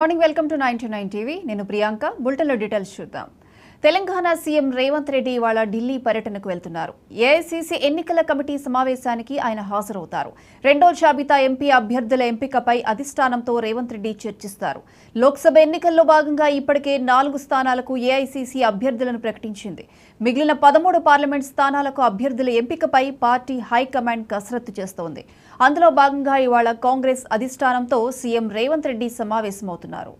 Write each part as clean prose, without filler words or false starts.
Morning welcome to 99 TV నేను ప్రియాంక బులెటిన్లో details చూద్దాం. తెలంగాణ సీఎం రేవంత్ రెడ్డి ఇవాళ ఢిల్లీ పర్యటనకు వెళ్తున్నారు. ఏఐసీసీ ఎన్నికల కమిటీ సమావేశానికి ఆయన హాజరవుతారు. రెండో జాబితా ఎంపీ అభ్యర్థుల ఎంపికపై అధిష్టానంతో రేవంత్ రెడ్డి చర్చిస్తారు. లోక్సభ ఎన్నికల్లో భాగంగా ఇప్పటికే 4 స్థానాలకు ఏఐసీసీ అభ్యర్థులను ప్రకటించింది. మిగిలిన 13 పార్లమెంట్ స్థానాలకు అభ్యర్థుల ఎంపికపై పార్టీ హైకమాండ్ కసరత్తు చేస్తోంది. అందులో భాగంగా ఇవాళ కాంగ్రెస్ అధిష్టానంతో సీఎం రేవంత్ రెడ్డి సమావేశమవుతున్నారు.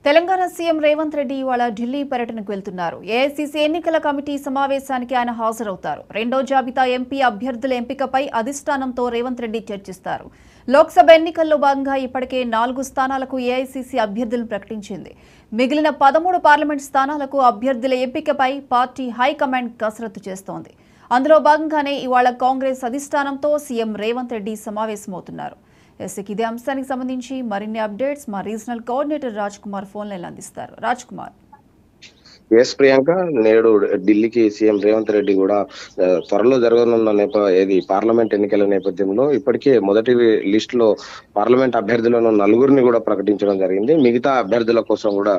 తెలంగాణ సీఎం రేవంత్ రెడ్డి ఇవాళ ఢిల్లీ పర్యటనకు వెళ్తున్నారు. ఏఐసీసీ ఎన్నికల కమిటీ సమావేశానికి ఆయన హాజరవుతారు. రెండో జాబితా ఎంపీ అభ్యర్థుల ఎంపికపై అధిష్టానంతో రేవంత్ రెడ్డి చర్చిస్తారు. లోక్సభ ఎన్నికల్లో భాగంగా ఇప్పటికే 4 స్థానాలకు ఏఐసీసీ అభ్యర్థులను ప్రకటించింది. మిగిలిన 13 పార్లమెంట్ స్థానాలకు అభ్యర్థుల ఎంపికపై పార్టీ హైకమాండ్ కసరత్తు చేస్తోంది. అందులో భాగంగానే ఇవాళ కాంగ్రెస్ అధిష్టానంతో సీఎం రేవంత్ రెడ్డి సమావేశమవుతున్నారు. ఇదే అంశానికి సంబంధించి మరిన్ని అప్డేట్స్ మా regional coordinator Raj Kumar phone line అందిస్తారు. రాజ్ కుమార్. ఎస్ ప్రియాంక, నేడు ఢిల్లీకి సీఎం రేవంత్ రెడ్డి కూడా త్వరలో జరగనున్న పార్లమెంట్ ఎన్నికల నేపథ్యంలో ఇప్పటికే మొదటి లిస్ట్ లో పార్లమెంట్ అభ్యర్థులను 4 కూడా ప్రకటించడం జరిగింది. మిగతా అభ్యర్థుల కోసం కూడా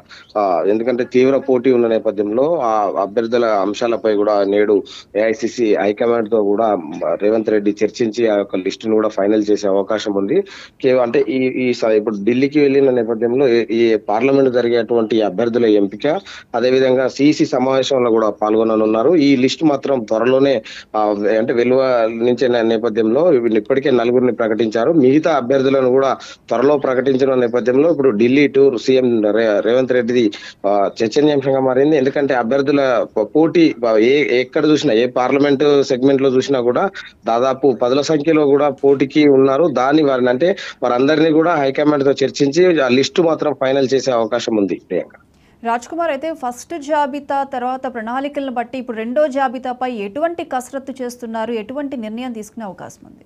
ఎందుకంటే తీవ్ర పోటీ ఉన్న నేపథ్యంలో ఆ అభ్యర్థుల అంశాలపై కూడా నేడు ఏఐసిసి హైకమాండ్ తో కూడా రేవంత్ రెడ్డి చర్చించి ఆ యొక్క లిస్టును కూడా ఫైనల్ చేసే అవకాశం ఉంది. అంటే ఇప్పుడు ఢిల్లీకి వెళ్ళిన నేపథ్యంలో ఈ పార్లమెంట్ జరిగేటువంటి అభ్యర్థుల ఎంపిక, అదేవిధంగా సిసి సమావేశంలో కూడా పాల్గొననున్నారు. ఈ లిస్ట్ మాత్రం త్వరలోనే అంటే వెలువరించే నేపథ్యంలో ఇప్పటికే 4 ప్రకటించారు. మిగతా అభ్యర్థులను కూడా త్వరలో ప్రకటించిన నేపథ్యంలో ఇప్పుడు ఢిల్లీ టూర్ సీఎం రేవంత్ రెడ్డిది చర్చనీయాంశంగా మారింది. ఎందుకంటే అభ్యర్థుల పోటీ ఎక్కడ చూసినా, ఏ పార్లమెంట్ సెగ్మెంట్ లో చూసినా కూడా దాదాపు 10ల సంఖ్యలో కూడా పోటీకి ఉన్నారు. వారిని అంటే వారందరినీ కూడా హైకమాండ్ తో చర్చించి ఆ లిస్టు మాత్రం ఫైనల్ చేసే అవకాశం ఉంది. ప్రియాంక. రాజ్ కుమార్, అయితే ఫస్ట్ జాబితా తర్వాత ప్రణాళికలను బట్టి ఇప్పుడు రెండో జాబితాపై ఎటువంటి కసరత్తు చేస్తున్నారు, ఎటువంటి నిర్ణయం తీసుకునే అవకాశం ఉంది?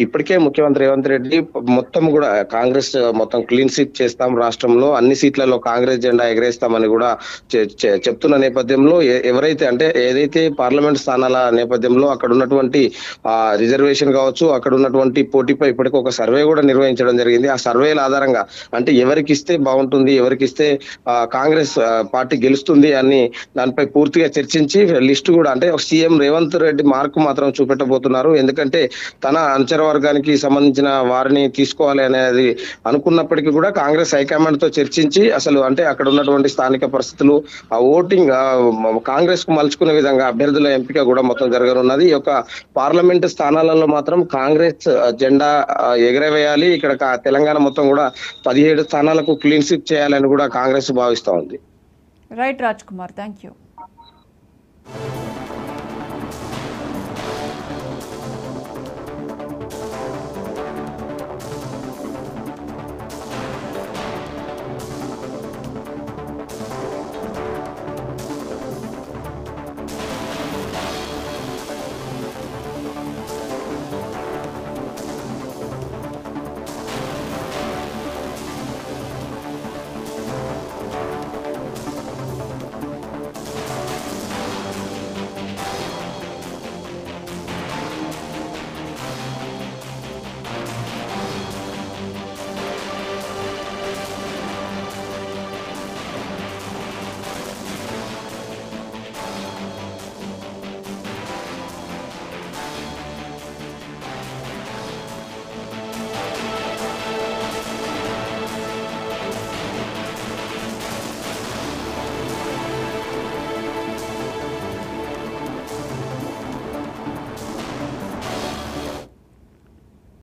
ఇప్పటికే ముఖ్యమంత్రి రేవంత్ రెడ్డి మొత్తం కూడా కాంగ్రెస్ మొత్తం క్లీన్ స్వీప్ చేస్తాం, రాష్ట్రంలో అన్ని సీట్లలో కాంగ్రెస్ జెండా ఎగరేస్తామని కూడా చెప్తున్న నేపథ్యంలో ఎవరైతే అంటే ఏదైతే పార్లమెంట్ స్థానాల నేపథ్యంలో అక్కడ ఉన్నటువంటి రిజర్వేషన్ కావచ్చు, అక్కడ ఉన్నటువంటి పోటీపై ఇప్పటికీ ఒక సర్వే కూడా నిర్వహించడం జరిగింది. ఆ సర్వేల ఆధారంగా అంటే ఎవరికి ఇస్తే బాగుంటుంది, ఎవరికి ఇస్తే కాంగ్రెస్ పార్టీ గెలుస్తుంది అని దానిపై పూర్తిగా చర్చించి లిస్టు కూడా అంటే సీఎం రేవంత్ రెడ్డి మార్కు మాత్రం చూపెట్టబోతున్నారు. ఎందుకంటే తన అంచర వర్గానికి సంబంధించిన వారిని తీసుకోవాలి అనేది అనుకున్నప్పటికీ కూడా కాంగ్రెస్ హైకమాండ్ తో చర్చించి అసలు అంటే అక్కడ ఉన్నటువంటి స్థానిక పరిస్థితులు, ఆ ఓటింగ్ కాంగ్రెస్ కు మలుచుకునే విధంగా అభ్యర్థుల ఎంపిక కూడా మొత్తం జరగనున్నది. ఈ యొక్క పార్లమెంట్ స్థానాలలో మాత్రం కాంగ్రెస్ జెండా ఎగరవేయాలి. ఇక్కడ తెలంగాణ మొత్తం కూడా 17 స్థానాలకు క్లీన్ స్వీప్ చేయాలని కూడా కాంగ్రెస్ భావిస్తా ఉంది. Right Raj Kumar, thank you.